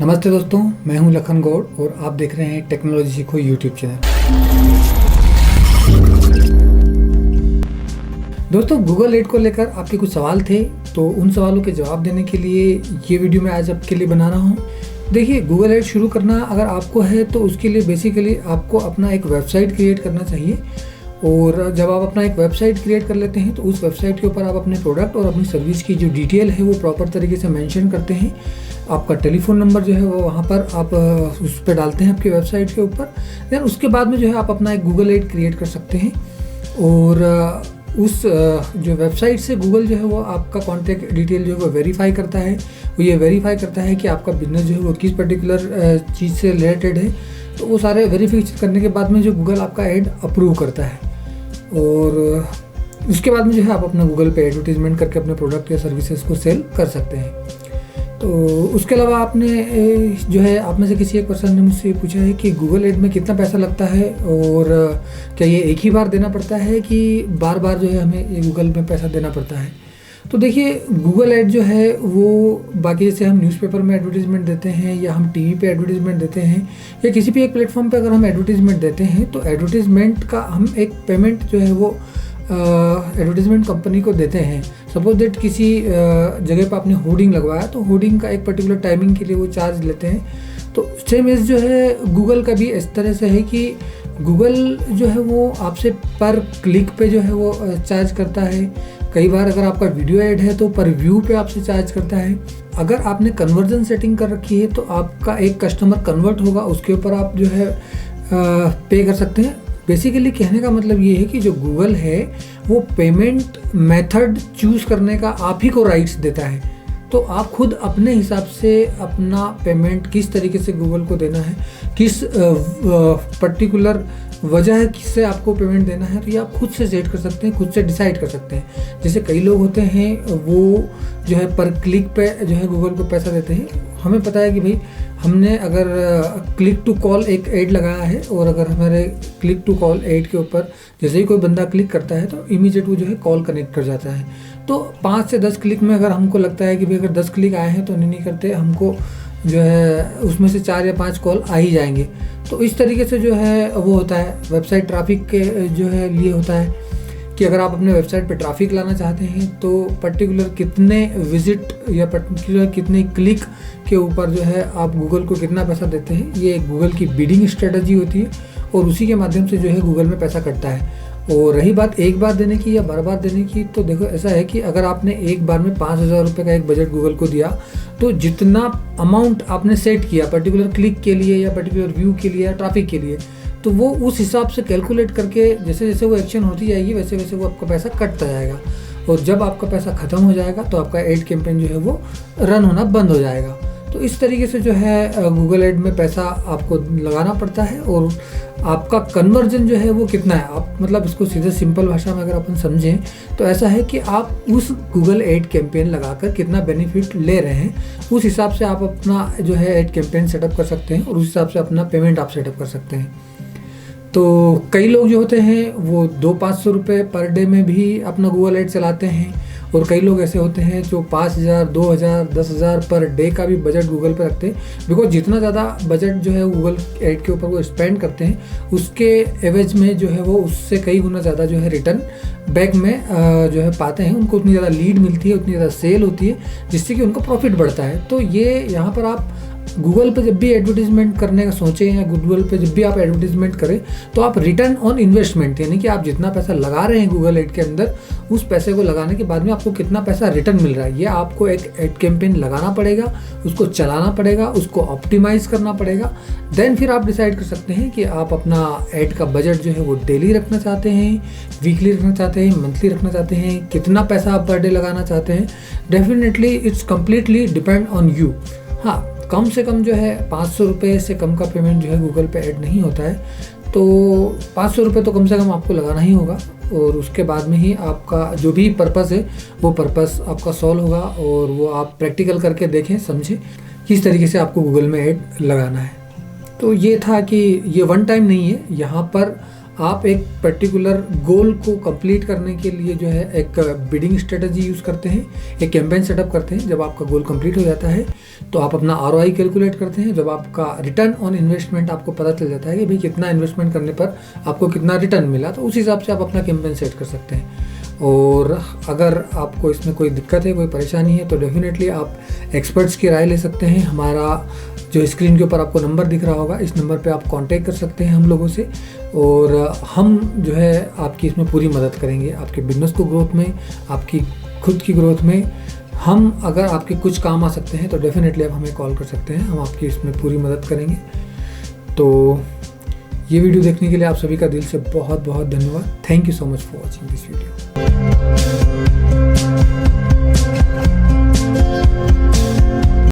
नमस्ते दोस्तों, मैं हूं लखन गौड़ और आप देख रहे हैं टेक्नोलॉजी सीखो यूट्यूब चैनल। दोस्तों, गूगल एड को लेकर आपके कुछ सवाल थे, तो उन सवालों के जवाब देने के लिए ये वीडियो मैं आज आपके लिए बना रहा हूं। देखिए, गूगल एड शुरू करना अगर आपको है तो उसके लिए बेसिकली आपको अपना एक वेबसाइट क्रिएट करना चाहिए। और जब आप अपना एक वेबसाइट क्रिएट कर लेते हैं तो उस वेबसाइट के ऊपर आप अपने प्रोडक्ट और अपनी सर्विस की जो डिटेल है वो प्रॉपर तरीके से मेंशन करते हैं। आपका टेलीफोन नंबर जो है वो वहाँ पर आप उस पर डालते हैं आपकी वेबसाइट के ऊपर। देन उसके बाद में जो है आप अपना एक गूगल एड क्रिएट कर सकते हैं। और उस जो वेबसाइट से गूगल जो है वो आपका कॉन्टैक्ट डिटेल जो है वो वेरीफाई करता है। वो ये वेरीफाई करता है कि आपका बिजनेस जो है वो किस पर्टिकुलर चीज़ से रिलेटेड है। तो वो सारे वेरीफिकेशन करने के बाद में जो गूगल आपका ऐड अप्रूव करता है और उसके बाद में जो है आप अपना गूगल पे एडवर्टीजमेंट करके अपने प्रोडक्ट या सर्विसेज को सेल कर सकते हैं। तो उसके अलावा आपने जो है आप में से किसी एक पर्सन ने मुझसे पूछा है कि गूगल एड में कितना पैसा लगता है और क्या ये एक ही बार देना पड़ता है कि बार बार जो है हमें ये गूगल में पैसा देना पड़ता है। तो देखिए, गूगल एड जो है वो बाकी जैसे हम न्यूज़पेपर में एडवर्टीजमेंट देते हैं या हम टीवी पे एडवर्टीजमेंट देते हैं या किसी भी एक प्लेटफॉर्म पे अगर हम एडवर्टीजमेंट देते हैं तो एडवर्टीजमेंट का हम एक पेमेंट जो है वो एडवर्टीजमेंट कंपनी को देते हैं। सपोज दैट किसी जगह पर आपने होर्डिंग लगवाया तो होर्डिंग का एक पर्टिकुलर टाइमिंग के लिए वो चार्ज लेते हैं। तो सेम एज जो है गूगल का भी इस तरह से है कि गूगल जो है वो आपसे पर क्लिक पे जो है वो चार्ज करता है। कई बार अगर आपका वीडियो ऐड है तो पर व्यू पे आपसे चार्ज करता है। अगर आपने कन्वर्जन सेटिंग कर रखी है तो आपका एक कस्टमर कन्वर्ट होगा, उसके ऊपर आप जो है पे कर सकते हैं। बेसिकली कहने का मतलब ये है कि जो गूगल है वो पेमेंट मेथड चूज़ करने का आप ही को राइट्स देता है। तो आप खुद अपने हिसाब से अपना पेमेंट किस तरीके से गूगल को देना है, किस पर्टिकुलर वजह है किससे आपको पेमेंट देना है, तो ये आप खुद से सेट कर सकते हैं, खुद से डिसाइड कर सकते हैं। जैसे कई लोग होते हैं वो जो है पर क्लिक पे जो है गूगल को पैसा देते हैं। हमें पता है कि भाई हमने अगर क्लिक टू कॉल एक ऐड लगाया है और अगर हमारे क्लिक टू कॉल ऐड के ऊपर जैसे ही कोई बंदा क्लिक करता है तो इमीडिएट वो जो है कॉल कनेक्ट कर जाता है। तो 5 से 10 क्लिक में अगर हमको लगता है कि भाई अगर 10 क्लिक आए हैं तो नहीं करते, हमको जो है उसमें से 4 या 5 कॉल आ ही जाएंगे। तो इस तरीके से जो है वो होता है वेबसाइट ट्रैफिक के जो है लिए होता है कि अगर आप अपने वेबसाइट पे ट्रैफिक लाना चाहते हैं तो पर्टिकुलर कितने विजिट या पर्टिकुलर कितने क्लिक के ऊपर जो है आप गूगल को कितना पैसा देते हैं, ये गूगल की बिडिंग स्ट्रेटजी होती है और उसी के माध्यम से जो है गूगल में पैसा कटता है। और रही बात एक बार देने की या बार बार देने की, तो देखो ऐसा है कि अगर आपने एक बार में 5,000 रुपये का एक बजट गूगल को दिया तो जितना अमाउंट आपने सेट किया पर्टिकुलर क्लिक के लिए या पर्टिकुलर व्यू के लिए या ट्रैफिक के लिए, तो वो उस हिसाब से कैलकुलेट करके जैसे जैसे वो एक्शन होती जाएगी वैसे वैसे वो आपका पैसा कटता जाएगा। और जब आपका पैसा ख़त्म हो जाएगा तो आपका एड कैंपेन जो है वो रन होना बंद हो जाएगा। तो इस तरीके से जो है गूगल एड में पैसा आपको लगाना पड़ता है और आपका कन्वर्जन जो है वो कितना है। आप मतलब इसको सीधे सिंपल भाषा में अगर अपन समझें तो ऐसा है कि आप उस गूगल एड कैंपेन लगाकर कितना बेनिफिट ले रहे हैं, उस हिसाब से आप अपना जो है एड कैंपेन सेटअप कर सकते हैं और उस हिसाब से अपना पेमेंट आप सेटअप कर सकते हैं। तो कई लोग जो होते हैं वो 200-500 रुपये पर डे में भी अपना गूगल एड चलाते हैं और कई लोग ऐसे होते हैं जो 5,000, 2,000, 10,000 पर डे का भी बजट गूगल पे रखते हैं। बिकॉज जितना ज़्यादा बजट जो है गूगल एड के ऊपर वो स्पेंड करते हैं उसके एवज में जो है वो उससे कई गुना ज़्यादा जो है रिटर्न बैक में जो है पाते हैं। उनको उतनी ज़्यादा लीड मिलती है, उतनी ज़्यादा सेल होती है जिससे कि उनको प्रॉफिट बढ़ता है। तो ये यहाँ पर आप गूगल पे जब भी एडवर्टीजमेंट करने का सोचें या गूगल पे जब भी आप एडवर्टीजमेंट करें तो आप रिटर्न ऑन इन्वेस्टमेंट यानी कि आप जितना पैसा लगा रहे हैं गूगल एड के अंदर उस पैसे को लगाने के बाद में आपको कितना पैसा रिटर्न मिल रहा है, ये आपको एक एड कैंपेन लगाना पड़ेगा, उसको चलाना पड़ेगा, उसको ऑप्टिमाइज करना पड़ेगा। देन फिर आप डिसाइड कर सकते हैं कि आप अपना एड का बजट जो है वो डेली रखना चाहते हैं, वीकली रखना चाहते हैं, मंथली रखना चाहते हैं, कितना पैसा आप पर डे लगाना चाहते हैं। Definitely it's completely depend on you. हाँ, कम से कम जो है 500 रुपये से कम का पेमेंट जो है गूगल पे ऐड नहीं होता है। तो 500 रुपये तो कम से कम आपको लगाना ही होगा और उसके बाद में ही आपका जो भी पर्पस है वो पर्पस आपका सॉल्व होगा और वो आप प्रैक्टिकल करके देखें, समझें किस तरीके से आपको गूगल में ऐड लगाना है। तो ये था कि ये वन टाइम नहीं है, यहाँ पर आप एक पर्टिकुलर गोल को कंप्लीट करने के लिए जो है एक बिडिंग स्ट्रेटजी यूज़ करते हैं, एक कैंपेन सेटअप करते हैं। जब आपका गोल कंप्लीट हो जाता है तो आप अपना ROI कैलकुलेट करते हैं। जब आपका रिटर्न ऑन इन्वेस्टमेंट आपको पता चल जाता है कि भाई कितना इन्वेस्टमेंट करने पर आपको कितना रिटर्न मिला, तो उस हिसाब से आप अपना कैंपेन सेट कर सकते हैं। और अगर आपको इसमें कोई दिक्कत है, कोई परेशानी है, तो डेफिनेटली आप एक्सपर्ट्स की राय ले सकते हैं। हमारा जो स्क्रीन के ऊपर आपको नंबर दिख रहा होगा, इस नंबर पे आप कांटेक्ट कर सकते हैं हम लोगों से, और हम जो है आपकी इसमें पूरी मदद करेंगे, आपके बिजनेस को ग्रोथ में, आपकी खुद की ग्रोथ में। हम अगर आपके कुछ काम आ सकते हैं तो डेफिनेटली आप हमें कॉल कर सकते हैं, हम आपकी इसमें पूरी मदद करेंगे। तो ये वीडियो देखने के लिए आप सभी का दिल से बहुत बहुत धन्यवाद। Thank you so much for watching this video.